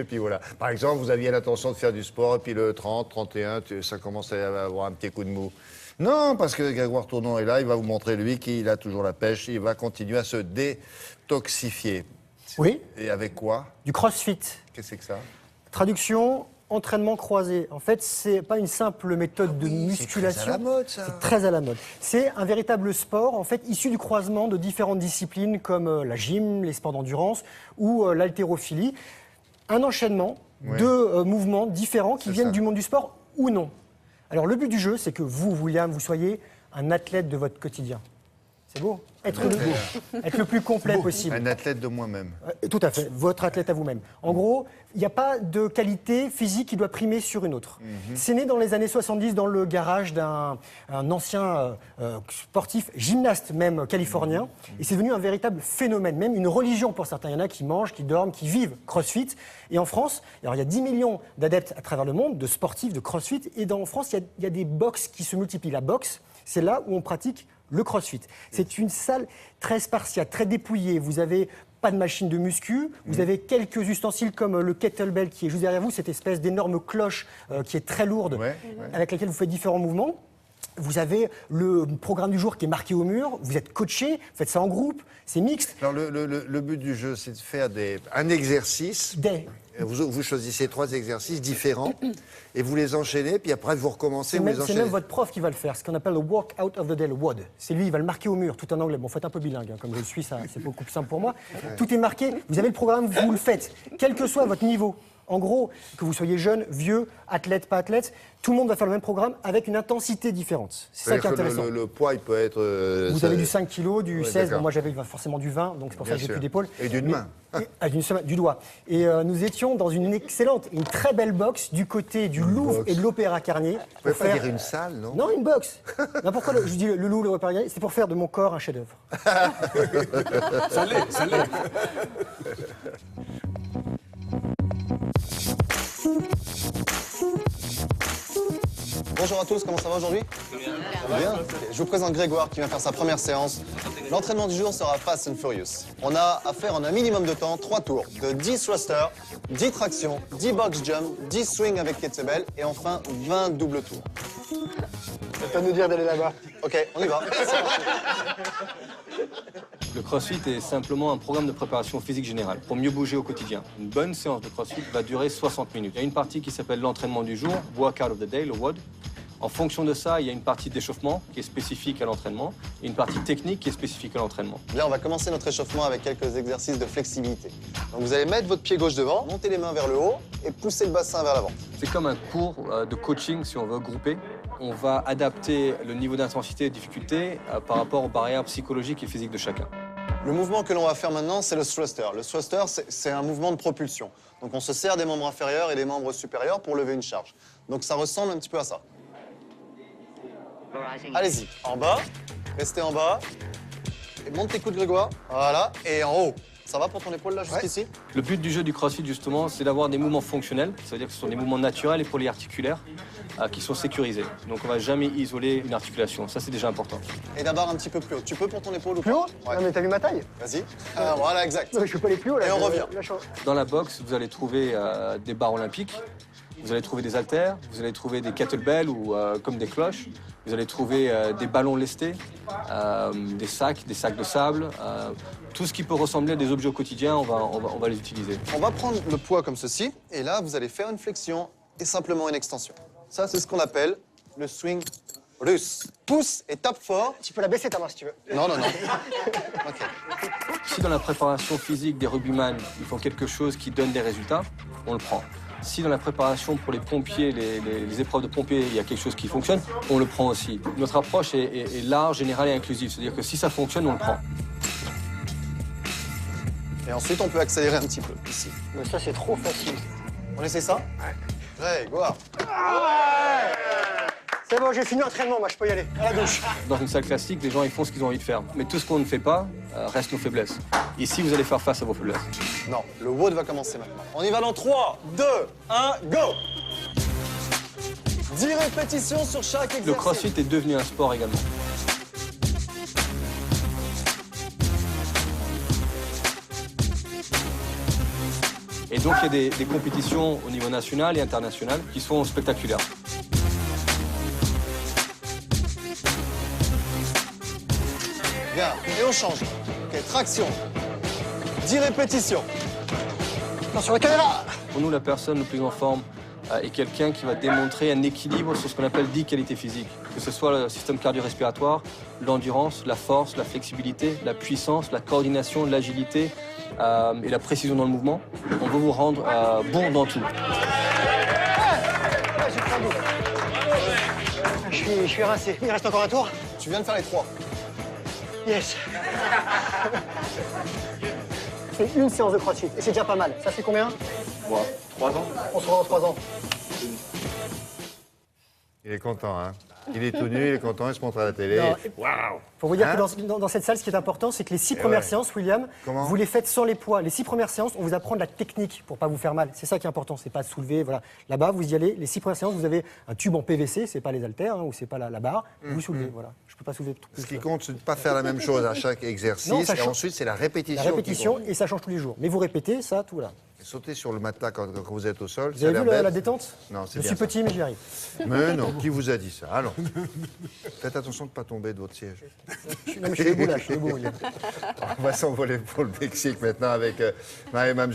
Et puis voilà. Par exemple, vous aviez l'intention de faire du sport, et puis le 30, 31, ça commence à avoir un petit coup de mou. Non, parce que Grégoire Tournon est là, il va vous montrer, lui, qu'il a toujours la pêche, il va continuer à se détoxifier. Oui. Et avec quoi? Du crossfit. Qu'est-ce que c'est que ça? Traduction, entraînement croisé. En fait, c'est pas une simple méthode de musculation. C'est très à la mode, ça. C'est très à la mode. C'est un véritable sport, en fait, issu du croisement de différentes disciplines comme la gym, les sports d'endurance ou l'haltérophilie. Un enchaînement de mouvements différents qui viennent du monde du sport ou non. Alors, le but du jeu, c'est que vous, William, vous soyez un athlète de votre quotidien. C'est beau. Être le plus complet possible. Un athlète de moi-même. Tout à fait, votre athlète à vous-même. En gros, il n'y a pas de qualité physique qui doit primer sur une autre. C'est né dans les années 70 dans le garage d'un ancien sportif, gymnaste même californien. Et c'est devenu un véritable phénomène, même une religion pour certains. Il y en a qui mangent, qui dorment, qui vivent CrossFit. Et en France, alors, il y a 10 millions d'adeptes à travers le monde, de sportifs, de CrossFit. Et en France, il y a des box qui se multiplient. La boxe, c'est là où on pratique le CrossFit. C'est une salle très spartiate, très dépouillée. Vous avez pas de machine de muscu. Vous avez quelques ustensiles comme le kettlebell qui est juste derrière vous, cette espèce d'énorme cloche qui est très lourde, avec laquelle vous faites différents mouvements. Vous avez le programme du jour qui est marqué au mur. Vous êtes coaché, vous faites ça en groupe, c'est mixte. Alors le but du jeu, c'est de faire un exercice. Vous choisissez 3 exercices différents et vous les enchaînez, puis après vous recommencez, vous les enchaînez. C'est même votre prof qui va le faire, ce qu'on appelle le walk out of the day, le WOD. C'est lui, il va le marquer au mur, tout en anglais. Bon, faut être un peu bilingue, hein, comme je le suis, ça, c'est beaucoup plus simple pour moi. Tout est marqué, vous avez le programme, vous le faites, quel que soit votre niveau. En gros, que vous soyez jeune, vieux, athlète, pas athlète, tout le monde va faire le même programme avec une intensité différente. C'est ça qui est intéressant. Le poids, il peut être... vous avez du 5 kg, du 16, bon, moi j'avais forcément du 20, donc c'est pour ça que j'ai plus d'épaule. Et d'une main. Du doigt. Et nous étions dans une excellente, une très belle box du côté du Louvre et de l'Opéra Garnier. Vous pouvez pas dire une salle, non? Non, une box. Non, pourquoi je dis le Louvre et l'Opéra Garnier? C'est pour faire de mon corps un chef-d'œuvre. Ça l'est. Bonjour à tous, comment ça va aujourd'hui? Ça va bien. Je vous présente Grégoire qui vient faire sa première séance. L'entraînement du jour sera Fast and Furious. On a à faire en un minimum de temps 3 tours de 10 thrusters, 10 tractions, 10 box jump, 10 swings avec kettlebell et enfin 20 doubles tours. C'est pas nous dire d'aller là-bas. Ok, on y va. Le CrossFit est simplement un programme de préparation physique générale pour mieux bouger au quotidien. Une bonne séance de CrossFit va durer 60 minutes. Il y a une partie qui s'appelle l'entraînement du jour, Work Out of the Day, le WOD. En fonction de ça, il y a une partie d'échauffement qui est spécifique à l'entraînement et une partie technique qui est spécifique à l'entraînement. Là, on va commencer notre échauffement avec quelques exercices de flexibilité. Donc vous allez mettre votre pied gauche devant, monter les mains vers le haut et pousser le bassin vers l'avant. C'est comme un cours de coaching si on veut grouper. On va adapter le niveau d'intensité et de difficulté par rapport aux barrières psychologiques et physiques de chacun. Le mouvement que l'on va faire maintenant, c'est le thruster. Le thruster, c'est un mouvement de propulsion. Donc on se sert des membres inférieurs et des membres supérieurs pour lever une charge. Donc ça ressemble un petit peu à ça. Allez-y, en bas, restez en bas. Et monte tes coudes, Grégoire. Voilà, et en haut. Ça va pour ton épaule, là, jusqu'ici? Le but du jeu du CrossFit, justement, c'est d'avoir des mouvements fonctionnels. C'est-à-dire que ce sont des mouvements naturels et polyarticulaires qui sont sécurisés. Donc on ne va jamais isoler une articulation. Ça, c'est déjà important. Et d'abord un petit peu plus haut. Tu peux pour ton épaule ou Plus pas? haut? Ouais. Non, mais t'as vu ma taille? Vas-y. Voilà, exact. Non, je peux pas aller plus haut, là. Et on revient. Dans la boxe, vous allez trouver des barres olympiques, vous allez trouver des haltères, vous allez trouver des kettlebells ou comme des cloches, vous allez trouver des ballons lestés, des sacs de sable, tout ce qui peut ressembler à des objets au quotidien, on va les utiliser. On va prendre le poids comme ceci, et là, vous allez faire une flexion et simplement une extension. Ça, c'est ce qu'on appelle le swing russe. Pousse et tape fort. Tu peux la baisser ta main si tu veux. Non, non, non. OK. Si dans la préparation physique des rugbyman, ils font quelque chose qui donne des résultats, on le prend. Si dans la préparation pour les pompiers, les épreuves de pompiers, il y a quelque chose qui fonctionne, on le prend aussi. Notre approche est large, générale et inclusive. C'est-à-dire que si ça fonctionne, on le prend. Et ensuite, on peut accélérer un petit peu, ici. Mais ça, c'est trop facile. On essaie ça? Ouais, Grégoire. C'est bon, j'ai fini l'entraînement, moi, je peux y aller. À la douche. Dans une salle classique, les gens ils font ce qu'ils ont envie de faire. Mais tout ce qu'on ne fait pas reste nos faiblesses. Ici, vous allez faire face à vos faiblesses. Non, le WOD va commencer maintenant. On y va dans 3, 2, 1, go! 10 répétitions sur chaque exercice. Le CrossFit est devenu un sport également. Et donc il y a des compétitions au niveau national et international qui sont spectaculaires. Bien, et on change. Ok, traction. 10 répétitions. Attention, la caméra. Pour nous, la personne le plus en forme est quelqu'un qui va démontrer un équilibre sur ce qu'on appelle 10 qualités physiques. Que ce soit le système cardio-respiratoire, l'endurance, la force, la flexibilité, la puissance, la coordination, l'agilité et la précision dans le mouvement. On veut vous rendre bon dans tout. Je suis rincé. Il reste encore un tour. Tu viens de faire les 3. Yes. C'est une séance de crossfit et c'est déjà pas mal. Ça fait combien? 3 ans. On se revoit dans 3 ans. Il est content, hein. Il est tout nu, il est content, il se montre à la télé. Non, Waouh! Faut vous dire Hein? que dans cette salle, ce qui est important, c'est que les 6 premières ouais. séances, William, Comment? vous les faites sans les poids. Les 6 premières séances, on vous apprend de la technique pour pas vous faire mal. C'est ça qui est important, c'est pas de soulever. Voilà. Là-bas, vous y allez. Les 6 premières séances, vous avez un tube en PVC, c'est pas les haltères ou c'est pas la barre. Vous soulevez. Voilà. Je peux pas soulever tout. Ce qui compte, c'est de ne pas faire la même chose à chaque exercice. Non, ça et change. ensuite, c'est la répétition. La qui répétition compte. et ça change tous les jours. Mais vous répétez ça, tout là. Sauter sur le matelas quand vous êtes au sol, Vous ça a avez l'air vu la bête. détente? Non, c'est Je bien suis ça. petit, mais j'y arrive. Mais non, qui vous a dit ça? Allons. Faites attention de ne pas tomber de votre siège. Non, mais je suis debout là, je suis debout, William. On va s'envoler pour le Mexique maintenant avec Marie-Mme